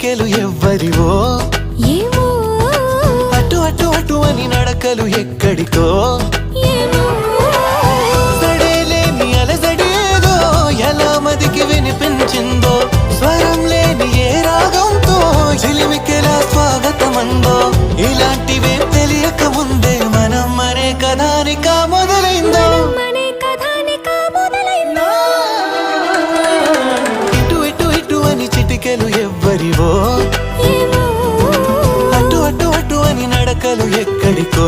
చిటికెలు ఎవ్వరివో అటు అటు అటు అని నడకలు ఎక్కడికో సడేలేని అలజడేదో ఎలా మదికి వినిపించిందో స్వరం లేని ఏ రాగంతో చిలిమికెలా స్వాగతమందో ఇలాంటివే తెలియక ముందే మనం మరే కథానిక మొదలైందో ఇటు ఇటు ఇటు అని చిటికెలు ఎవ్వరివో అటు అటు అటు అని నడకలు ఎక్కడికో